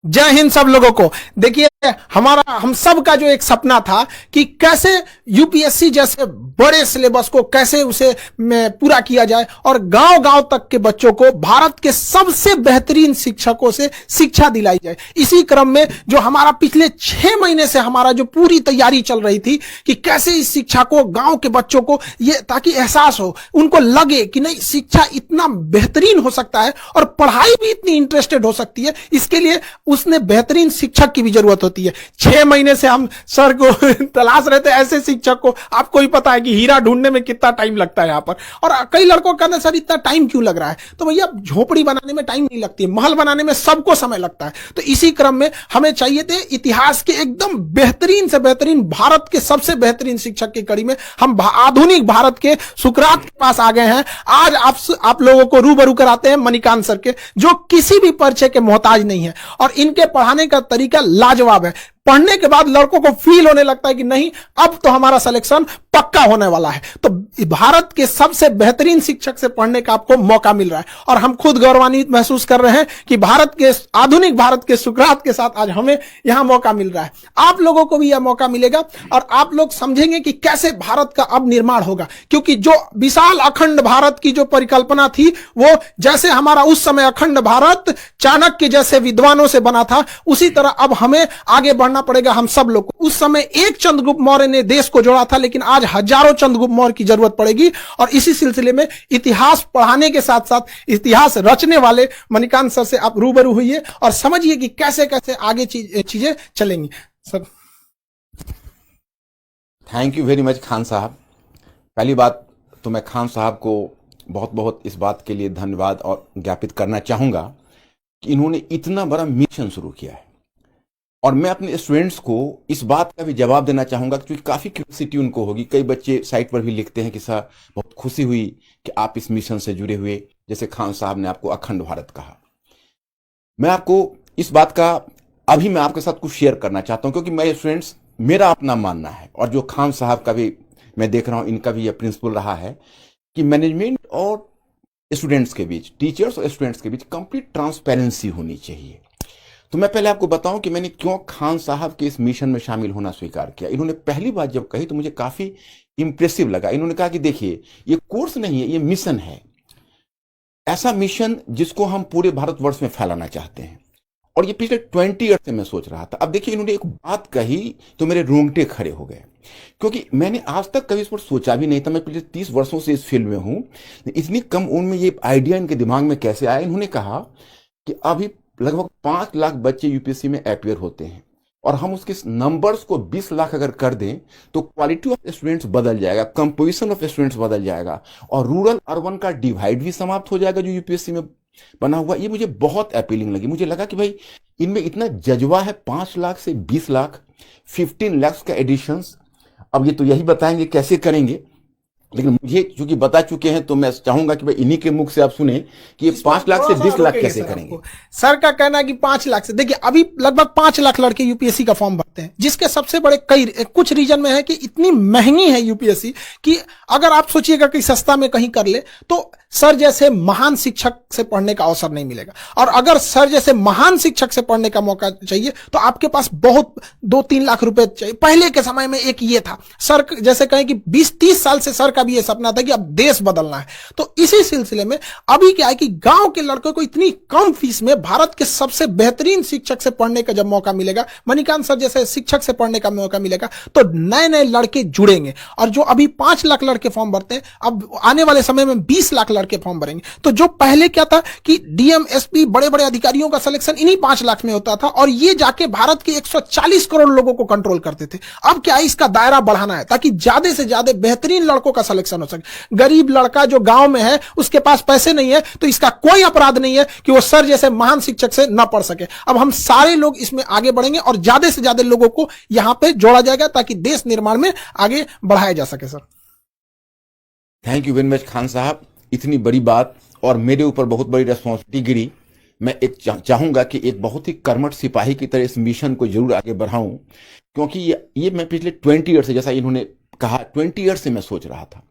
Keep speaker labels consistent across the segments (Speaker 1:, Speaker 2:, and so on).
Speaker 1: जय हिंद सब लोगों को। देखिए, हम सब का जो एक सपना था कि कैसे यूपीएससी जैसे बड़े सिलेबस को कैसे उसे में पूरा किया जाए और गांव गांव तक के बच्चों को भारत के सबसे बेहतरीन शिक्षकों से शिक्षा दिलाई जाए। इसी क्रम में जो हमारा पिछले 6 महीने से हमारा जो पूरी तैयारी चल रही थी कि कैसे इस शिक्षा को गांव के बच्चों को ये ताकि एहसास हो, उनको लगे कि नहीं, शिक्षा इतना बेहतरीन हो सकता है और पढ़ाई भी इतनी इंटरेस्टेड हो सकती है। इसके लिए उसने बेहतरीन शिक्षक की भी जरूरत होती है। 6 महीने से हम सर को तलाश रहे थे ऐसे शिक्षक को। आपको ही पता है कि हीरा ढूंढने में कितना टाइम लगता है यहाँ पर। और कई लड़कों का कहना, सर इतना टाइम क्यों लग रहा है? तो भैया, झोपड़ी बनाने में टाइम नहीं लगती है, महल बनाने में सबको समय लगता है। तो इसी क्रम में हमें चाहिए थे इतिहास के एकदम बेहतरीन से बेहतरीन, भारत के सबसे बेहतरीन शिक्षक की कड़ी में हम आधुनिक भारत के सुकरात के पास आ गए हैं। आज आप लोगों को रूबरू कराते हैं मणिकांत सर के, जो किसी भी परिचय के मोहताज नहीं है और इनके पढ़ाने का तरीका लाजवाब है। पढ़ने के बाद लड़कों को फील होने लगता है कि नहीं, अब तो हमारा सिलेक्शन पक्का होने वाला है। तो भारत के सबसे बेहतरीन शिक्षक से पढ़ने का आपको मौका मिल रहा है और हम खुद गौरवान्वित महसूस कर रहे हैं कि आधुनिक भारत के सुकरात के साथ आज हमें यहां मौका मिल रहा है। आप लोगों को भी यह मौका मिलेगा और आप लोग समझेंगे कि कैसे भारत का अब निर्माण होगा। क्योंकि जो विशाल अखंड भारत की जो परिकल्पना थी, वो जैसे हमारा उस समय अखंड भारत चाणक्य जैसे विद्वानों से बना था, उसी तरह अब हमें आगे बढ़ना पड़ेगा हम सब लोग को। उस समय एक चंद्रगुप्त मौर्य ने देश को जोड़ा था, लेकिन आज हजारों चंद्रगुप्त मौर्य की जरूरत पड़ेगी। और इसी सिलसिले में इतिहास पढ़ाने के साथ साथ इतिहास रचने वाले मणिकांत सर से आप रूबरू हुइए और समझिए कि कैसे कैसे आगे चीजें चलेंगी। Sir,
Speaker 2: thank you very much Khan साहब। पहली बात तो मैं खान साहब को बहुत बहुत इस बात के लिए धन्यवाद और ज्ञापित करना चाहूँगा कि इन्होंने इतना बड़ा मिशन शुरू किया है। और मैं अपने स्टूडेंट्स को इस बात का भी जवाब देना चाहूँगा, क्योंकि काफ़ी क्यूरियोसिटी उनको होगी। कई बच्चे साइट पर भी लिखते हैं कि सर बहुत खुशी हुई कि आप इस मिशन से जुड़े हुए, जैसे खान साहब ने आपको अखंड भारत कहा। मैं आपको इस बात का अभी मैं आपके साथ कुछ शेयर करना चाहता हूँ, क्योंकि मेरे स्टूडेंट्स, मेरा अपना मानना है और जो खान साहब का भी मैं देख रहा हूँ, इनका भी यह प्रिंसिपल रहा है कि मैनेजमेंट और स्टूडेंट्स के बीच, टीचर्स और स्टूडेंट्स के बीच कंप्लीट ट्रांसपेरेंसी होनी चाहिए। तो मैं पहले आपको बताऊं कि मैंने क्यों खान साहब के इस मिशन में शामिल होना स्वीकार किया। इन्होंने पहली बात जब कही तो मुझे काफी इंप्रेसिव लगा। इन्होंने कहा कि देखिए, ये कोर्स नहीं है, ये मिशन है। ऐसा मिशन जिसको हम पूरे भारतवर्ष में फैलाना चाहते हैं। और ये पिछले 20 ईयर से मैं सोच रहा था। अब देखिए, इन्होंने एक बात कही तो मेरे रोंगटे खड़े हो गए, क्योंकि मैंने आज तक कभी इस पर सोचा भी नहीं था। मैं पिछले 30 वर्षों से इस फील्ड में हूं। इतनी कम उम्र में ये आइडिया इनके दिमाग में कैसे आया? इन्होंने कहा कि अभी लगभग 5 लाख बच्चे यूपीएससी में अपीयर होते हैं और हम उसके नंबर्स को 20 लाख अगर कर दें तो क्वालिटी ऑफ स्टूडेंट्स बदल जाएगा, कंपोजिशन ऑफ स्टूडेंट्स बदल जाएगा और रूरल अर्बन का डिवाइड भी समाप्त हो जाएगा जो यूपीएससी में बना हुआ। ये मुझे बहुत अपीलिंग लगी। मुझे लगा कि भाई, इनमें इतना जज्बा है। 5 लाख से 20 लाख, 15 लाख का एडिशंस। अब ये तो यही बताएंगे कैसे करेंगे, लेकिन मुझे चूंकि बता चुके हैं तो मैं चाहूंगा कि भाई इन्हीं के मुख से आप सुने कि ये 5 लाख से 20 लाख कैसे करेंगे।
Speaker 1: सर का कहना है कि 5 लाख से, देखिए अभी लगभग 5 लाख लड़के यूपीएससी का फॉर्म भरते हैं, जिसके सबसे बड़े कुछ रीजन में है कि इतनी महंगी है यूपीएससी कि अगर आप सोचिएगा कि सस्ता में कहीं कर ले तो सर जैसे महान शिक्षक से पढ़ने का अवसर नहीं मिलेगा। और अगर सर जैसे महान शिक्षक से पढ़ने का मौका चाहिए तो आपके पास बहुत 2-3 लाख रुपए चाहिए। पहले के समय में एक ये था, सर जैसे कहें कि 20-30 साल से सर का भी ये सपना था कि अब देश बदलना है। तो इसी सिलसिले में अभी क्या है कि गांव के लड़कों को इतनी कम फीस में भारत के सबसे बेहतरीन शिक्षक से पढ़ने का जब मौका मिलेगा, मणिकांत सर जैसे शिक्षक से पढ़ने का मौका मिलेगा, तो नए नए लड़के जुड़ेंगे। और जो अभी 5 लाख लड़के फॉर्म भरते हैं, अब आने वाले समय में 20 लाख लड़के फॉर्म भरेंगे। तो जो पहले क्या था कि डीएम, एसपी, बड़े बड़े अधिकारियों का सिलेक्शन इन्हीं 5 लाख में होता था और ये जाके भारत के 140 करोड़ लोगों को कंट्रोल करते थे। अब क्या है, इसका दायरा बढ़ाना है ताकि ज्यादा से ज्यादा बेहतरीन लड़कों का सिलेक्शन हो सके। गरीब लड़का जो गांव में है, उसके पास पैसे नहीं है, तो इसका कोई अपराध नहीं है कि वो सर जैसे महान शिक्षक से न पढ़ सके। अब हम सारे लोग इसमें आगे बढ़ेंगे और ज्यादा से ज्यादा लोगों को यहां पे जोड़ा जाएगा ताकि देश निर्माण में आगे बढ़ाया जा सके। Sir,
Speaker 2: thank you very much Khan साहब। इतनी बड़ी बात और मेरे ऊपर बहुत बड़ी रिस्पॉन्सिबिलिटी गिरी। मैं एक चाहूंगा कि एक बहुत ही कर्मठ सिपाही की तरह इस मिशन को जरूर आगे बढ़ाऊं, क्योंकि ये मैं पिछले 20 ईयर से, जैसा इन्होंने कहा, 20 ईयर से मैं सोच रहा था।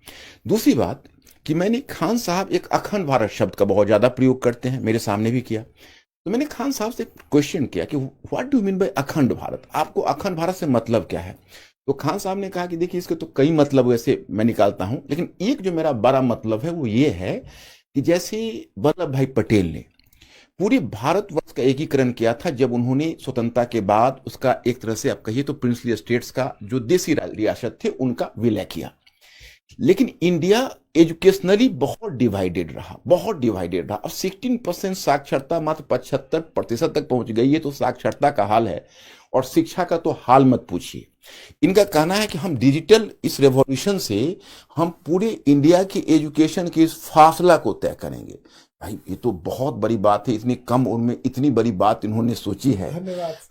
Speaker 2: दूसरी बात कि मैंने, खान साहब एक अखंड भारत शब्द का बहुत ज्यादा प्रयोग करते हैं, मेरे सामने भी किया। तो मैंने खान साहब से क्वेश्चन किया कि व्हाट डू मीन बाय अखंड भारत, आपको अखंड भारत से मतलब क्या है? तो खान साहब ने कहा कि देखिए इसके तो कई मतलब वैसे मैं निकालता हूं, लेकिन एक जो मेरा बड़ा मतलब है वो ये है कि जैसे वल्लभ भाई पटेल ने पूरे भारतवर्ष का एकीकरण किया था जब उन्होंने स्वतंत्रता के बाद उसका एक तरह से आप कहिए तो प्रिंसली स्टेट्स का जो देसी रियासत थे उनका विलय किया। लेकिन इंडिया एजुकेशनली बहुत डिवाइडेड रहा, बहुत डिवाइडेड रहा। अब 16% साक्षरता मात्र 75% तक पहुंच गई है, तो साक्षरता का हाल है और शिक्षा का तो हाल मत पूछिए। इनका कहना है कि हम डिजिटल इस रेवोल्यूशन से हम पूरे इंडिया की एजुकेशन के इस फासला को तय करेंगे। भाई ये तो बहुत बड़ी बात है, इतनी कम उम्र में इतनी बड़ी बात इन्होंने सोची है।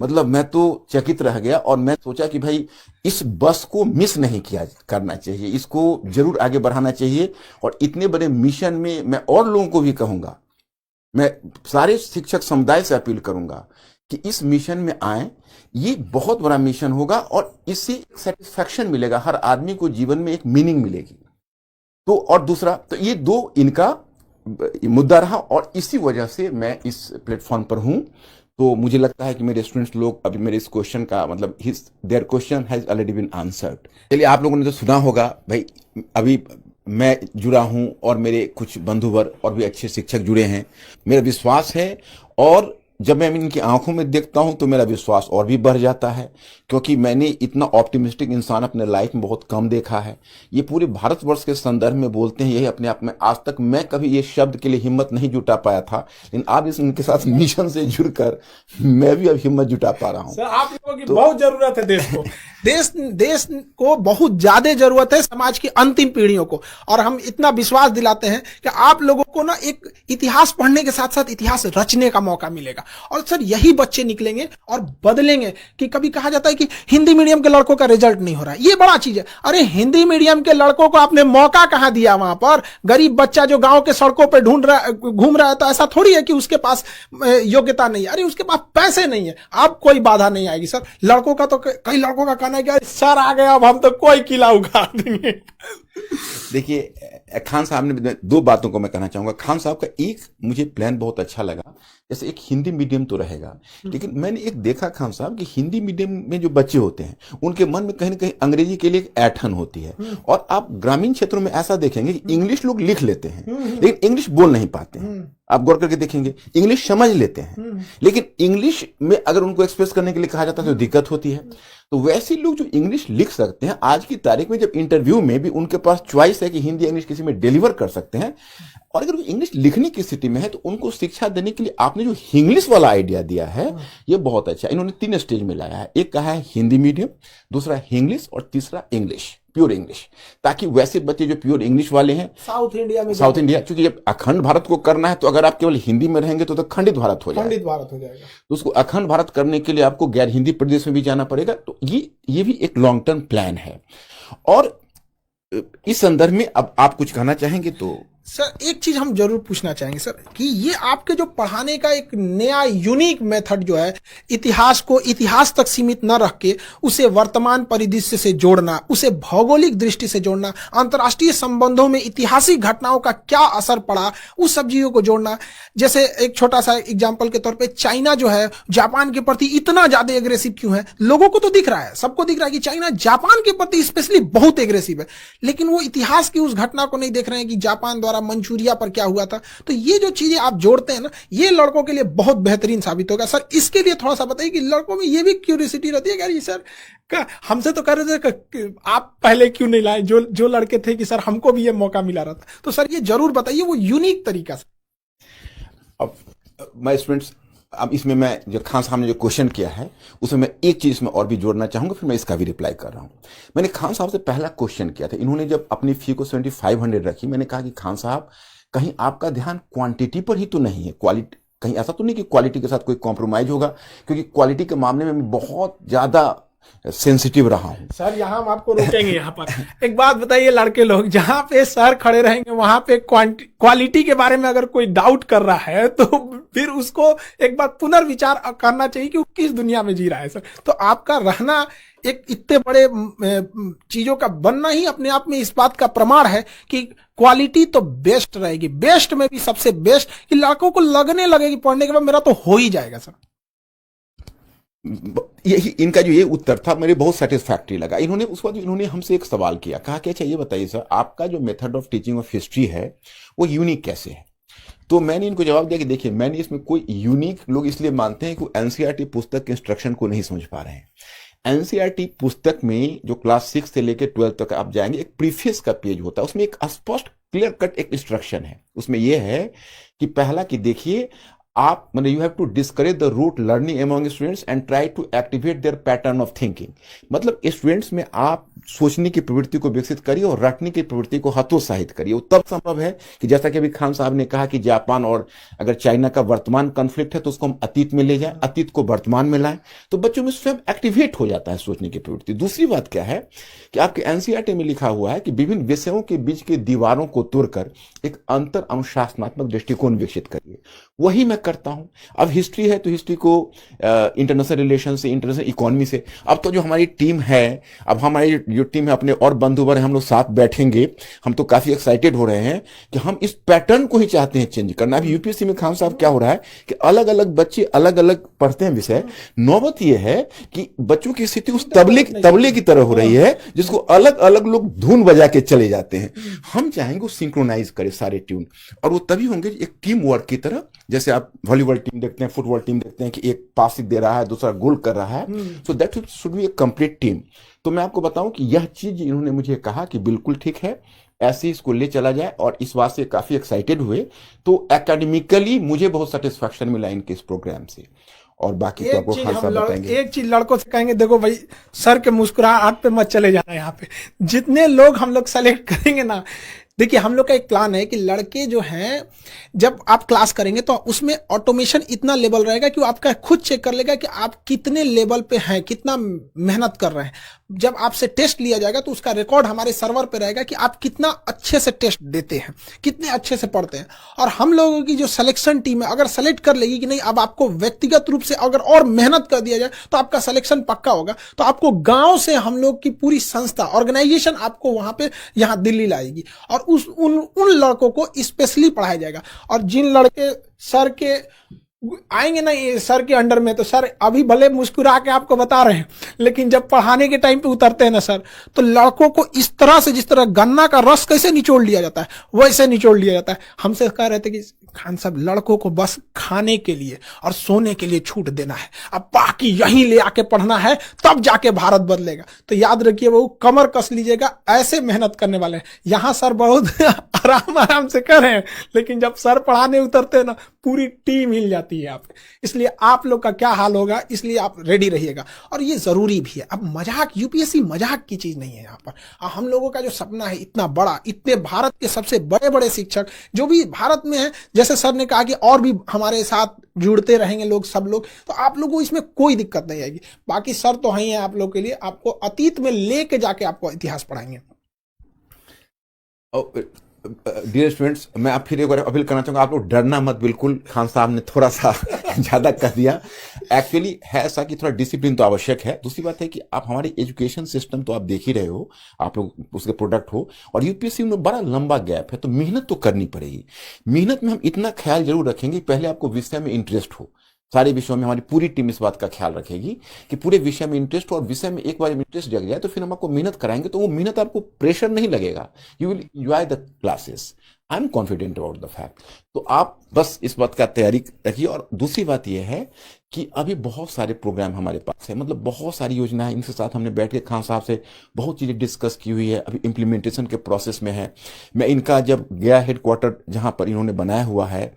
Speaker 2: मतलब मैं तो चकित रह गया और मैं सोचा कि भाई इस बस को मिस नहीं किया करना चाहिए, इसको जरूर आगे बढ़ाना चाहिए। और इतने बड़े मिशन में मैं और लोगों को भी कहूंगा, मैं सारे शिक्षक समुदाय से अपील करूंगा कि इस मिशन में आए। ये बहुत बड़ा मिशन होगा और इससे सेटिस्फैक्शन मिलेगा, हर आदमी को जीवन में एक मीनिंग मिलेगी। तो और दूसरा तो ये दो इनका मुद्दा रहा और इसी वजह से मैं इस प्लेटफॉर्म पर हूं। तो मुझे लगता है कि मेरे स्टूडेंट्स लोग अभी मेरे इस क्वेश्चन का मतलब their question has already been answered. चलिए आप लोगों ने तो सुना होगा भाई, अभी मैं जुड़ा हूं और मेरे कुछ बंधुवर और भी अच्छे शिक्षक जुड़े हैं। मेरा विश्वास है और जब मैं इनकी आंखों में देखता हूं तो मेरा विश्वास और भी बढ़ जाता है, क्योंकि मैंने इतना ऑप्टिमिस्टिक इंसान अपने लाइफ में बहुत कम देखा है। ये पूरे भारतवर्ष के संदर्भ में बोलते हैं, यही अपने आप में आज तक मैं कभी ये शब्द के लिए हिम्मत नहीं जुटा पाया था, लेकिन आप इनके साथ मिशन से जुड़कर मैं भी अब हिम्मत जुटा पा रहा हूँ।
Speaker 1: सर आप लोगों की बहुत जरूरत है देश को। देश को बहुत ज्यादा जरूरत है समाज की अंतिम पीढ़ियों को, और हम इतना विश्वास दिलाते हैं कि आप लोगों को ना एक इतिहास पढ़ने के साथ साथ इतिहास रचने का मौका मिलेगा। और सर यही बच्चे निकलेंगे और बदलेंगे। कि कभी कहा जाता है कि हिंदी मीडियम के लड़कों का रिजल्ट नहीं हो रहा है, ये बड़ा चीज है। अरे हिंदी मीडियम के लड़कों को आपने मौका कहां दिया? वहां पर गरीब बच्चा जो गांव के सड़कों पे घूम रहा है, तो ऐसा थोड़ी है कि उसके पास योग्यता नहीं है, अरे उसके पास पैसे नहीं है। अब कोई बाधा नहीं आएगी सर। लड़कों का तो कई लड़कों का कहना है कि सर आ गया अब हम तो कोई किला उखाड़ देंगे।
Speaker 2: देखिए खान साहब ने दो बातों को मैं कहना चाहूंगा। खान साहब का एक मुझे प्लान बहुत अच्छा लगा, जैसे एक हिंदी मीडियम तो रहेगा, लेकिन मैंने एक देखा खान साहब कि हिंदी मीडियम में जो बच्चे होते हैं उनके मन में कहीं ना कहीं अंग्रेजी के लिए एक ऐंठन होती है। और आप ग्रामीण क्षेत्रों में ऐसा देखेंगे कि इंग्लिश लोग लिख लेते हैं लेकिन इंग्लिश बोल नहीं पाते हैं। आप गौर करके देखेंगे इंग्लिश समझ लेते हैं लेकिन इंग्लिश में अगर उनको एक्सप्रेस करने के लिए कहा जाता है तो दिक्कत होती है। तो वैसे लोग जो इंग्लिश लिख सकते हैं, आज की तारीख में जब इंटरव्यू में भी उनके पास चॉइस है कि हिंदी इंग्लिश किसी में डिलीवर कर सकते हैं, और अगर वो इंग्लिश लिखने की स्थिति में है तो उनको शिक्षा देने के लिए आपने जो इंग्लिश वाला आइडिया दिया है ये बहुत अच्छा। इन्होंने 3 स्टेज में लाया है, एक कहा है हिंदी मीडियम, दूसरा इंग्लिश और तीसरा इंग्लिश, प्योर इंग्लिश, ताकि वैसे बच्चे जो प्योर इंग्लिश वाले हैं साउथ इंडिया, क्योंकि जब अखंड भारत को करना है तो अगर आप केवल हिंदी में रहेंगे तो खंडित भारत हो जाएगा। तो उसको अखंड भारत करने के लिए आपको गैर हिंदी प्रदेश में भी जाना पड़ेगा। तो ये भी एक लॉन्ग टर्म प्लान है। और इस संदर्भ में अब आप कुछ कहना चाहेंगे? तो
Speaker 1: सर एक चीज हम जरूर पूछना चाहेंगे सर कि ये आपके जो पढ़ाने का एक नया यूनिक मेथड जो है, इतिहास को इतिहास तक सीमित न रख के उसे वर्तमान परिदृश्य से जोड़ना, उसे भौगोलिक दृष्टि से जोड़ना, अंतर्राष्ट्रीय संबंधों में ऐतिहासिक घटनाओं का क्या असर पड़ा उस सब चीजों को जोड़ना। जैसे एक छोटा सा एग्जाम्पल के तौर पर चाइना जो है जापान के प्रति इतना ज्यादा एग्रेसिव क्यों है? लोगों को तो दिख रहा है, सबको दिख रहा है कि चाइना जापान के प्रति स्पेशली बहुत एग्रेसिव है, लेकिन वो इतिहास की उस घटना को नहीं देख रहे हैं कि जापान द्वारा मंचूरिया पर क्या हुआ था। तो ये जो चीजें आप जोड़ते हैं ना, ये लड़कों के लिए बहुत बेहतरीन साबित होगा। सर इसके लिए थोड़ा सा बताइए कि लड़कों में ये भी क्यूरियोसिटी रहती है कि यार ये सर हमसे तो कर रहे थे कि आप पहले क्यों नहीं लाए, जो लड़के थे कि सर हमको भी ये मौका मिला रहा था। तो सर ये जरूर बताइए वो यूनिक तरीका से।
Speaker 2: अब माय स्टूडेंट्स, अब इसमें मैं जो खान साहब ने जो क्वेश्चन किया है उसमें मैं एक चीज में और भी जोड़ना चाहूंगा, फिर मैं इसका भी रिप्लाई कर रहा हूं। मैंने खान साहब से पहला क्वेश्चन किया था, इन्होंने जब अपनी फी को 7500 रखी, मैंने कहा कि खान साहब कहीं आपका ध्यान क्वांटिटी पर ही तो नहीं है, क्वालिटी, कहीं ऐसा तो नहीं कि क्वालिटी के साथ कोई कॉम्प्रोमाइज होगा? क्योंकि क्वालिटी के मामले में बहुत ज्यादा सेंसिटिव रहा हूं।
Speaker 1: सर यहाँ हम आपको रोकेंगे यहाँ पर। एक बात बताइए, लड़के लोग जहाँ पे सर खड़े रहेंगे वहां पे क्वालिटी के बारे में अगर कोई डाउट कर रहा है तो फिर उसको एक बार पुनर्विचार करना चाहिए कि वो किस दुनिया में जी रहा है सर। तो आपका रहना एक इतने बड़े चीजों का बनना ही अपने आप में इस बात का प्रमाण है कि क्वालिटी तो बेस्ट रहेगी, बेस्ट में भी सबसे बेस्ट, कि लड़कों को लगने लगेगी पढ़ने के बाद मेरा तो हो ही जाएगा सर।
Speaker 2: यही इनका जो ये उत्तर था मेरे बहुत सेटिस्फैक्टरी लगा। इन्होंने उस वक्त इन्होंने हमसे एक सवाल किया, कहा कि अच्छा ये बताइए सर, आपका जो method of teaching of history है वो यूनिक कैसे है? तो मैंने इनको जवाब दिया कि देखिए, मैंने इसमें कोई यूनिक, लोग इसलिए मानते हैं कि वो एनसीईआरटी पुस्तक के इंस्ट्रक्शन को नहीं समझ पा रहे हैं। एनसीईआरटी पुस्तक में जो क्लास 6 से लेकर 12 तक आप जाएंगे, एक प्रीफेस का पेज होता है, उसमें एक स्पष्ट क्लियर कट एक इंस्ट्रक्शन है। उसमें यह है कि पहला कि देखिए आप मतलब you have to discourage the rote learning among students and try to activate their pattern of thinking. मतलब स्टूडेंट्स में आप सोचने की प्रवृत्ति को विकसित करिए और रटने की प्रवृत्ति को हतोत्साहित करिए। वो तब संभव है कि जैसा कि अभी खान साहब ने कहा कि जापान और अगर चाइना का वर्तमान कॉन्फ्लिक्ट है तो उसको हम अतीत में ले जाएं, अतीत को वर्तमान में लाएं, तो बच्चों में स्वयं एक्टिवेट हो जाता है सोचने की प्रवृत्ति। दूसरी बात क्या है कि आपके एनसीईआरटी में लिखा हुआ है कि विभिन्न विषयों के बीच की दीवारों को तोड़कर एक अंतर अनुशासनात्मक दृष्टिकोण विकसित करिए। वही मैं करता हूं। अब हिस्ट्री है तो हिस्ट्री को इंटरनेशनल रिलेशन से, इंटरनेशनल इकोनॉमी से, अब तो जो हमारी टीम है, अब हमारी जो टीम है अपने और बंधुवर हैं, हम लोग साथ बैठेंगे, हम तो काफी एक्साइटेड हो रहे हैं कि हम इस पैटर्न को ही चाहते हैं चेंज करना। अभी यूपीएससी में खान साहब क्या हो रहा है कि अलग अलग बच्चे अलग अलग पढ़ते हैं विषय। नौबत यह है कि बच्चों की स्थिति उस तबले की तरह हो रही है जिसको अलग अलग लोग धुन बजा के चले जाते हैं। हम चाहेंगे वो सिंक्रोनाइज करे सारे ट्यून, और वो तभी होंगे एक टीम वर्क की तरह। जैसे आप वॉलीबॉल टीम देखते हैं, फुटबॉल टीम देखते हैं कि एक पास दे रहा है, दूसरा गोल कर रहा है, so that should be A complete team. तो मैं आपको बताऊं कि यह चीज इन्होंने मुझे कहा कि बिल्कुल ठीक है, ऐसे इसको ले चला जाए, और इस बात से काफी एक्साइटेड हुए। तो एकेडमिकली मुझे बहुत सेटिस्फैक्शन मिला इनके इस प्रोग्राम से, और बाकी तो आपको खान साहब बताएंगे।
Speaker 1: एक चीज लड़कों से कहेंगे, देखो भाई सर के मुस्कुराहट पे मत चले जाना। यहाँ पे जितने लोग हम लोग सेलेक्ट करेंगे ना, देखिए हम लोग का एक प्लान है कि लड़के जो हैं जब आप क्लास करेंगे तो उसमें ऑटोमेशन इतना लेवल रहेगा कि वो आपका खुद चेक कर लेगा कि आप कितने लेवल पे हैं, कितना मेहनत कर रहे हैं। जब आपसे टेस्ट लिया जाएगा तो उसका रिकॉर्ड हमारे सर्वर पे रहेगा कि आप कितना अच्छे से टेस्ट देते हैं, कितने अच्छे से पढ़ते हैं। और हम लोगों की जो सिलेक्शन टीम है अगर सेलेक्ट कर लेगी कि नहीं अब आपको व्यक्तिगत रूप से अगर और मेहनत कर दिया जाए तो आपका सिलेक्शन पक्का होगा, तो आपको गांव से हम लोग की पूरी संस्था ऑर्गेनाइजेशन आपको वहां पे यहाँ दिल्ली लाएगी और उन लड़कों को स्पेशली पढ़ाया जाएगा। और जिन लड़के सर के आएंगे ना ये सर के अंडर में, तो सर अभी भले मुस्कुरा के आपको बता रहे हैं, लेकिन जब पढ़ाने के टाइम पे उतरते हैं ना सर, तो लड़कों को इस तरह से, जिस तरह गन्ना का रस कैसे निचोड़ लिया जाता है वैसे निचोड़ लिया जाता है। हमसे कह रहे थे कि खान साहब लड़कों को बस खाने के लिए और सोने के लिए छूट देना है, अब बाकी यहीं ले आके पढ़ना है, तब जाके भारत बदलेगा। तो याद रखिए वो कमर कस लीजिएगा, ऐसे मेहनत करने वाले हैं। यहाँ सर बहुत आराम से कर रहे हैं, लेकिन जब सर पढ़ाने उतरते हैं ना पूरी टीम हिल जाती है आप। इसलिए आप लोग का क्या हाल होगा, इसलिए आप रेडी रहिएगा। और ये जरूरी भी है। अब मजाक, यूपीएससी मजाक की चीज नहीं है। यहाँ पर हम लोगों का जो सपना है इतना बड़ा, इतने भारत के सबसे बड़े बड़े शिक्षक जो भी भारत में है, जैसे सर ने कहा कि और भी हमारे साथ जुड़ते रहेंगे लोग, सब लोग, तो आप लोगों को इसमें कोई दिक्कत नहीं आएगी। बाकी सर तो हैं आप लोग के लिए, आपको अतीत में लेके जाके आपको इतिहास पढ़ाएंगे।
Speaker 2: डियर स्टूडेंट्स, मैं आप फिर एक बार अपील करना चाहूंगा, आप लोग डरना मत बिल्कुल। खान साहब ने थोड़ा सा ज्यादा कर दिया। एक्चुअली है ऐसा कि थोड़ा डिसिप्लिन तो आवश्यक है। दूसरी बात है कि आप हमारे एजुकेशन सिस्टम तो आप देख ही रहे हो, आप लोग उसके प्रोडक्ट हो, और यूपीएससी में बड़ा लंबा गैप है, तो मेहनत तो करनी पड़ेगी। मेहनत में हम इतना ख्याल जरूर रखेंगे, पहले आपको विषय में इंटरेस्ट हो। सारे विषयों में हमारी पूरी टीम इस बात का ख्याल रखेगी कि पूरे विषय में इंटरेस्ट हो, और विषय में एक बार इंटरेस्ट जग जाए तो फिर हम आपको मेहनत कराएंगे, तो वो मेहनत आपको प्रेशर नहीं लगेगा, you will enjoy the classes. I am confident about the fact. तो आप बस इस बात का तैयारी रखिए। और दूसरी बात यह है कि अभी बहुत सारे प्रोग्राम हमारे पास है, मतलब बहुत सारी योजना है। इनके साथ हमने बैठ के खान साहब से बहुत चीजें डिस्कस की हुई है, अभी इम्प्लीमेंटेशन के प्रोसेस में है। मैं इनका जब गया हेडक्वार्टर जहां पर इन्होंने बनाया हुआ है,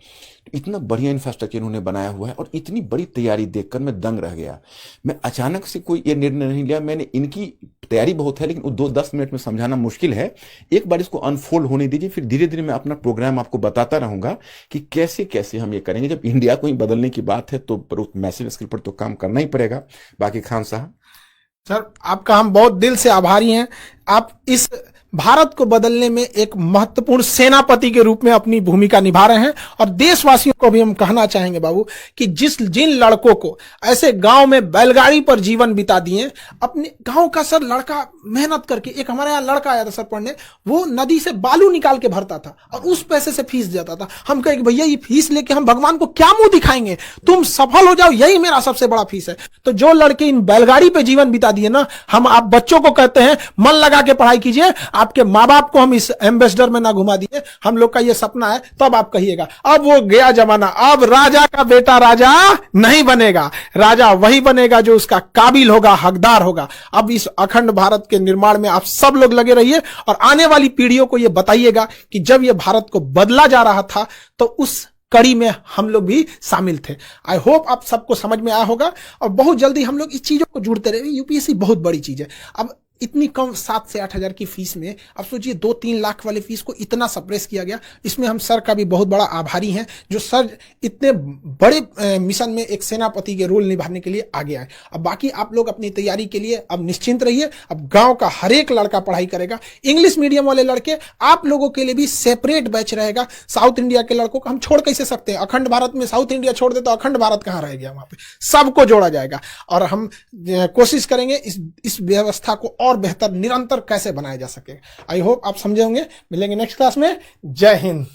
Speaker 2: इतना बढ़िया इंफ्रास्ट्रक्चर इन्होंने बनाया हुआ है और इतनी बड़ी तैयारी देखकर मैं दंग रह गया। मैं अचानक से कोई ये निर्णय नहीं लिया, मैंने इनकी तैयारी बहुत है, लेकिन वो 2-10 मिनट में समझाना मुश्किल है। एक बार इसको अनफोल्ड होने दीजिए, फिर धीरे धीरे मैं अपना प्रोग्राम आपको बताता रहूंगा कि कैसे कैसे हम ये करेंगे। जब इंडिया को ही बदलने की बात है तो मैसिव स्केल पर तो काम करना ही पड़ेगा। बाकी खान साहब
Speaker 1: सर आपका हम बहुत दिल से आभारी हैं। आप इस भारत को बदलने में एक महत्वपूर्ण सेनापति के रूप में अपनी भूमिका निभा रहे हैं। और देशवासियों को भी हम कहना चाहेंगे बाबू कि जिन लड़कों को ऐसे गांव में बैलगाड़ी पर जीवन बिता दिए, अपने गांव का सर लड़का मेहनत करके, एक हमारे यहाँ लड़का आया था सर पढ़ने, वो नदी से बालू निकाल के भरता था और उस पैसे से फीस देता था। हम कहे कि भैया ये फीस लेके हम भगवान को क्या मुंह दिखाएंगे, तुम सफल हो जाओ, यही मेरा सबसे बड़ा फीस है। तो जो लड़के इन बैलगाड़ी पे जीवन बिता दिए ना, हम आप बच्चों को कहते हैं मन लगा के पढ़ाई कीजिए। आपके माँ बाप को हम इस एम्बेसडर में ना घुमा दिए, हम लोग का ये सपना है, तब आप कहिएगा। अब वो गया जमाना, अब राजा का बेटा राजा नहीं बनेगा, राजा वही बनेगा जो उसका काबिल होगा, हकदार होगा। अब इस अखंड भारत के निर्माण में आप सब लोग लगे रहिए और आने वाली पीढ़ियों को ये बताइएगा कि जब ये भारत को बदला जा रहा था तो उस कड़ी में हम लोग भी शामिल थे। आई होप आप सबको समझ में आया होगा और बहुत जल्दी हम लोग इस चीजों को जुड़ते रहे। यूपीएससी बहुत बड़ी चीज है। अब इतनी कम 7 से 8 हजार की फीस में अब सोचिए 2-3 लाख वाले फीस को इतना सप्रेस किया गया। इसमें हम सर का भी बहुत बड़ा आभारी हैं, जो सर इतने बड़े मिशन में एक सेनापति के रोल निभाने के लिए आगे आए। अब बाकी आप लोग अपनी तैयारी के लिए अब निश्चिंत रहिए। अब गांव का हर एक लड़का पढ़ाई करेगा। इंग्लिश मीडियम वाले लड़के, आप लोगों के लिए भी सेपरेट बैच रहेगा। साउथ इंडिया के लड़कों को हम छोड़ कैसे सकते हैं? अखंड भारत में साउथ इंडिया छोड़ दे तो अखंड भारत कहां रह गया? वहां पे सबको जोड़ा जाएगा और हम कोशिश करेंगे इस व्यवस्था को और बेहतर निरंतर कैसे बनाया जा सके। आई होप आप समझे होंगे। मिलेंगे नेक्स्ट क्लास में। जय हिंद।